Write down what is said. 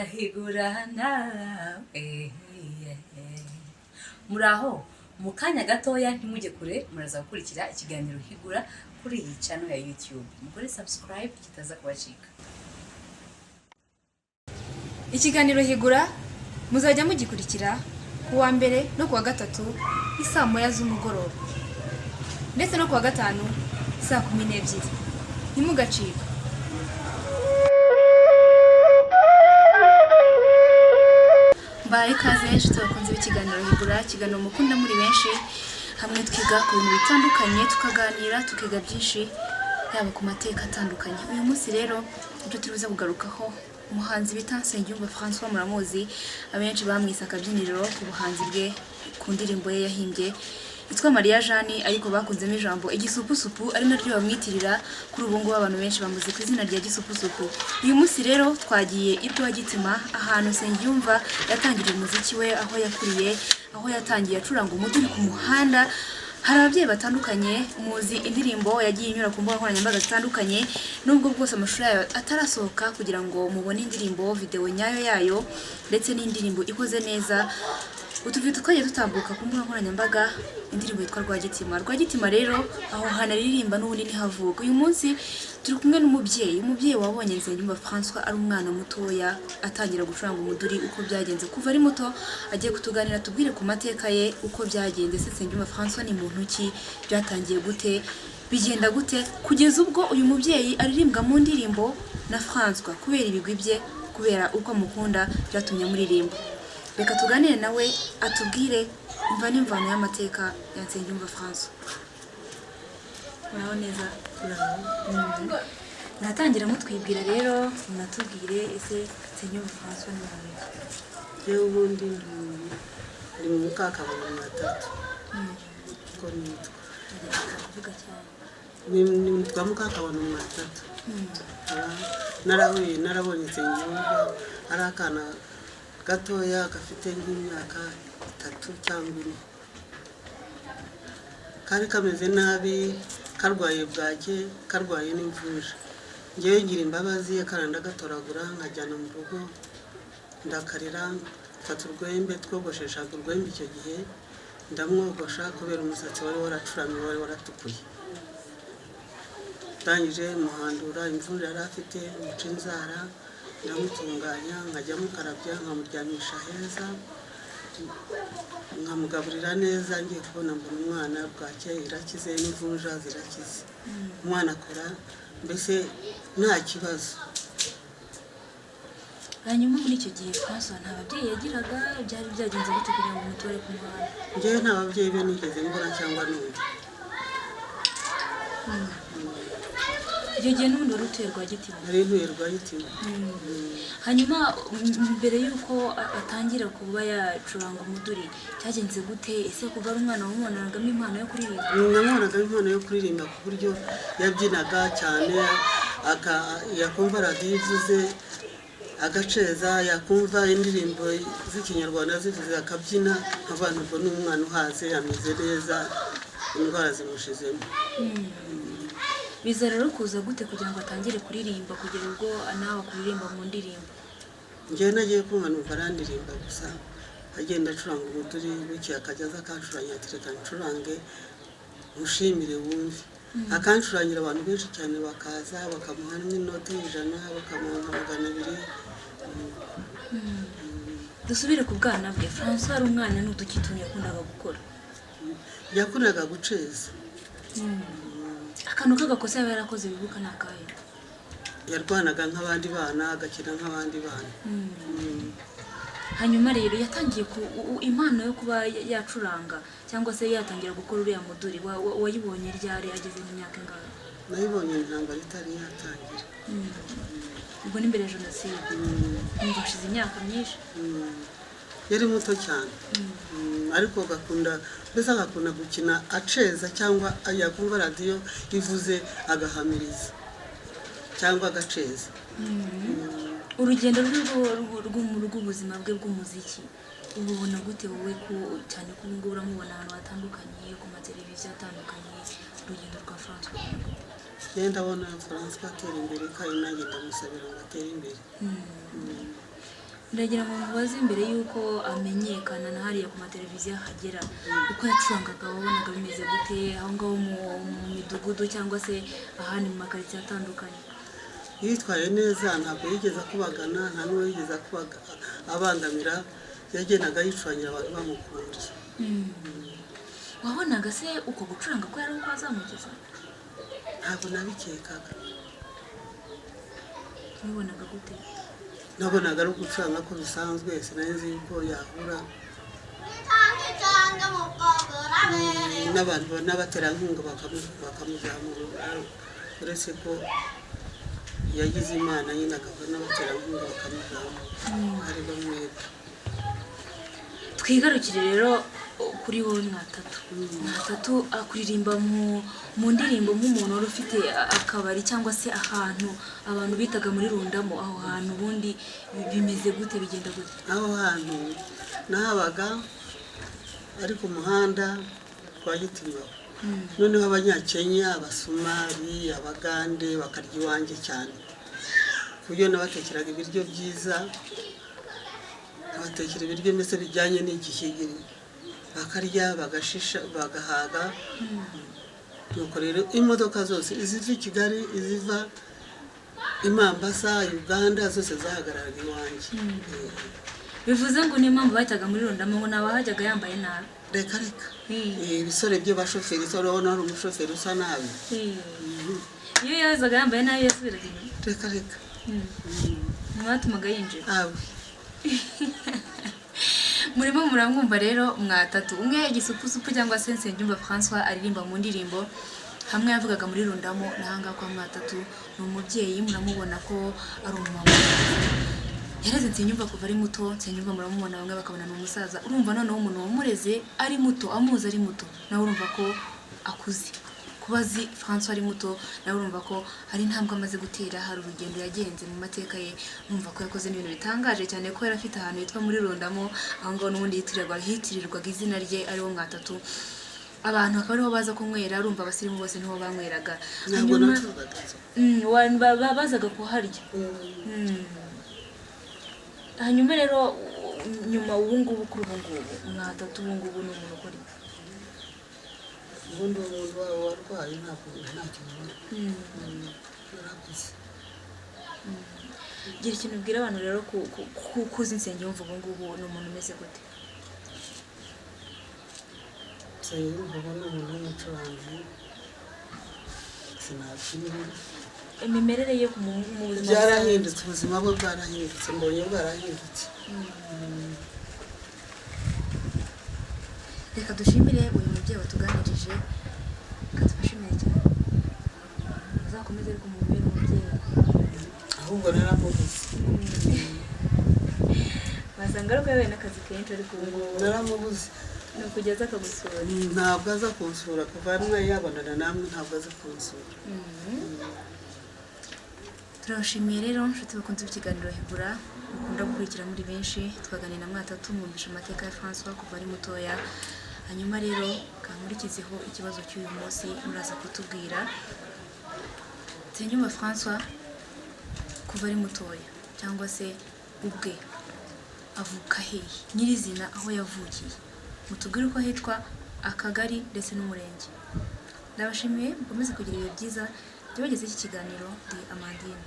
higurana muraho mu kanya gatoya ntimujye kure muraza gukurikira ikiganiro higura kuri iyi channel ya YouTube mukore subscribe kitaza kubacika. Ikiganiro higura muzajya mugikurikira kuwa mbere no kuwa gatatu isaa moya z'umugoroba ndetse no kuwa gatanu saa 12 ntimugacika. Baye kaze inshuti bakunze ikiganiro higura kiganiro mukunda muri benshi hamwe twiga ku bintu bitandukanye tukaganira tukiga byinshi yaba ku mateka atandukanye. Uyu munsi rero ibyo turuza kugarukaho umuhanzi bita Nsengiyumva François muramuzi abenshi bamwise akabyiniriro ku buhanzi bwe ku ndirimbo ye yahimbye yitwa Maria Jeanne ariko bakunzemo ijambo igisupusupu ari naryo bamwitirira kuri ubu ngubu abantu benshi bamuzi ku izina rya gisupusupu. Uyu munsi rero twagiye ibyo Gitima ahantu Nsengiyumva yatangiriye umuziki we aho yakuriye aho yatangiye acuranga umuduri ku muhanda. Hari ababyeyi batandukanye muzi indirimbo yagiye inyura ku mbuga nkoranyambaga zitandukanye nubwo bwose amashuri yayo atarasohoka kugira ngo mubone indirimbo video nyayo yayo ndetse n'indirimbo ikoze neza. Utuvido twagiye dutambuka ku mbuga nkoranyambaga indirimbo yitwa Rwagitima. Rwagitima rero aho hanaririmba n'ubundi ntihavuga. Uyu munsi turi kumwe n'umubyeyi wabonye Nsengiyumva François ari umwana mutoya atangira gucuranga umuduri uko byagenze kuva ari muto agiye kutuganira tubwire ku mateka ye uko byagenze. Nsengiyumva François ni muntu ki, byatangiye gute, bigenda gute kugeza ubwo uyu mubyeyi aririmbwa mu ndirimbo na François kubera ibigwi bye kubera uko amukunda byatumye muririmba. Reka tuganire nawe atubwire imva n'imvano y'amateka ya Nsengiyumva François. Muraho neza? Natangira mutwibwira rero munatubwire ese Nsengiyumva François ni muntu ki? Yewe ubundi ndi mu Mukakabano matatu. Ko nitwa. Kuvuga cyane. Nitwa Mukakabano matatu. Narabonye Nsengiyumva ari akana gatoya gafite nk'imyaka 3 cyangwa 4 kari kameze nabi karwaye bwake karwaye n'imvunja. Ngewe ngira imbabazi akaranda gatoragura nkajyana mu rugo ndakarira mfata urwembe twogosheshaga urwembe icyo gihe ndamwogosha kubera umusatsi wari waracuramye wari waratukuye. Ndangije muhandura imvunja yari afite muca inzara ndamutunganya nkajya mukarabya nkamuryamisha heza nkamugaburira neza ngiye kubona mbona umwana bwake irakize n'imvunja zirakize. Umwana akora mbese nta kibazo. Hanyuma muri icyo gihe François nta babyeyi yagiraga byari byagenze gute kugira ngo umutore ku muhanda? Ngewe nta babyeyi be nigeze mbona cyangwa n'undi. Icyo gihe n'ubundi wari utuye Rwagitima? Nari ntuye Rwagitima. Hanyuma mbere y'uko atangira kuba yacuranga umuduri cyagenze gute? Ese kuva ari umwana wamubonagamo impano yo kuririmba? Namubonaga impano yo kuririmba ku buryo yabyinaga cyane yakumva radiyo ivuze agaceza, yakumva indirimbo z'ikinyarwanda zivuze akabyina abantu ngo n'umwana uhaze ameze neza indwara zimushizemo. Biza rero kuza gute kugira ngo atangire kuririmba kugira ubwo nawe kuririmba mu ndirimbo? Ngewe nagiye kumva numva arandirimba gusa agenda acuranga umuduri buke akajyaza akancuranya ati reka ncurange mushimire wumve. Akancurangira abantu benshi cyane bakaza bakamuha n'inote 100 bakamuha 200. Dusubire ku bwana bwe. François ari umwana n'udukitumye yakundaga gukora? Yakundaga guceza. Akantu kagakosa yaba yarakoze bibuka nakaye? Yarwanaga nk'abandi bana agakina nk'abandi bana. Hanyuma rero yatangiye impano yo kuba yacuranga cyangwa se yatangira gukora uriya muduri wayibonye ryari ageze mu myaka ingahe? Nayibonye intambara itari yatangira. Ubwo ni mbere ya Jenoside. Hashize imyaka myinshi. Yari muto cyane. Ariko agakunda gukina aceza cyangwa yakumva radiyo ivuze agahamiriza cyangwa agaceza. Urugendo rw'ubuzima bwe bw'umuziki ubona gute wowe cyane ko ngo uramubona ahantu hatandukanye ku mateleviziyo atandukanye urugendo rwa François? Ndabona François atera imbere kandi nanjye ndamusabira ngo atere imbere. ndagira ngo mubaze mbere y'uko amenyekana na hariya ku mateleviziyo hagera uko yacurangaga wabonaga bimeze gute aho ngaho mu midugudu cyangwa se ahandi mu makaritsiye atandukanye? yitwaye neza, ntabwo yigeze akubagana, nta n'uwo yigeze abangamira, yagendaga yicurangira abantu bamukunze. wabonaga se uko gucuranga ko yari uko azamugeza? ntabwo nabikekaga. wabonaga gute? nabonaga ari ugucuranga ko bisanzwe, sinari nzi yuko yahura n'abantu n'abaterankunga bakamuzamura, uretse ko yagize imana nyine agahura n'abaterankunga bakamuzamura ari bamwebwe. twigarukire rero kuri wowe Mwatatu akuririmba mu ndirimbo nk'umuntu wari ufite akabari cyangwa se ahantu abantu bitaga muri Rundamo. aho hantu ubundi bimeze gute, bigenda gute? aho hantu nahabaga ari ku muhanda kwa Gitiribaho. noneho abanyakenya, abasumali, abagande bakarya iwanjye cyane, ku buryo nabatekeraga ibiryo byiza, abatekera ibiryo mbese bijyanye n'igihigiri, bakarya bagashisha bagahaga. nuko rero imodoka zose iziva i Kigali, iziva i Mombasa, Uganda, zose zahagararaga iwanjye. bivuze ngo niyo mpamvu bajyaga muri Rundamo ngo nabahajyaga yambaye nabi? reka ibisore by'abashoferi, so urabona hari umushoferi usa nabi. iyo yazaga yambaye nabi yasubiraga inyuma? reka mwatumaga yinjira? awe murimo muramwumva rero Mwatatu, umwe igisupusupu cyangwa se Nsengiyumva François aririmba mu ndirimbo hamwe yavugaga muri Rundamo. nahanga kwa Mwatatu ni umubyeyi, muramubona ko ari umumama yareze Nsengiyumva kuva ari muto. Nsengiyumva muramubona bamwe bakabona ni umusaza, urumva noneho umuntu wamureze ari muto, amuzi ari muto, nawe urumva ko akuze. kuba azi François ari muto, nawe urumva ko hari intambwe amaze gutera, hari urugendo yagenze mu mateka ye. urumva ko yakoze n'ibintu bitangaje cyane, ko yari afite ahantu hitwa muri Rundamo, aho ngaho n'ubundi hitirirwaga izina rye ariwo Mwatatu. abantu bakaba ariho baza kunywera, urumva abasirimu bose niho banyweraga. bazaga kuharya. hanyuma rero nyuma ubu ngubu kuri ubu ngubu Mwatatu ubu ngubu ni umuntu ukora iki? ubundi umuntu warwaye ntabwo ntacyo abona. yarakuze. gira ikintu ubwira abantu rero kuzi Nsengiyumva ubu ngubu ni umuntu umeze gute? Nsengiyumva ni umuntu w'umucuranzi, sinabwira. imimerere ye mu buzima byarahindutse, ubuzima bwe bwarahindutse, mbonye bwarahindutse. reka dushimire uyu mubyeyi watuganirije, reka tubashimire cyane, uzakomeze ariko mu mubiri umubyeyi. ahubwo naramubuze. wasanga ariko yabaye n'akazi kenshi, ariko ubu ngubu naramubuze. ni ukugeza akagusura. ntabwo aza kunsura, kuva rimwe yabonana namwe ntabwo aza kunsura. turabashimiye rero inshuti bakunze ikiganiro Higura mukunda gukurikira muri benshi. twaganira na Mwatatu mwumvisha amateka ya François kuva ari mutoya. hanyuma rero kankurikizeho ikibazo cy'uyu munsi, muraza kutubwira Nsengiyumva François kuva ari mutoya cyangwa se ubwe avuka hehe nyirizina, aho yavukiye, mutubwire uko hitwa, akagari ndetse n'umurenge. ndabashimiye, mukomeze kugira ibihe byiza. Jya bageze iki kiganiro ndi Amandine.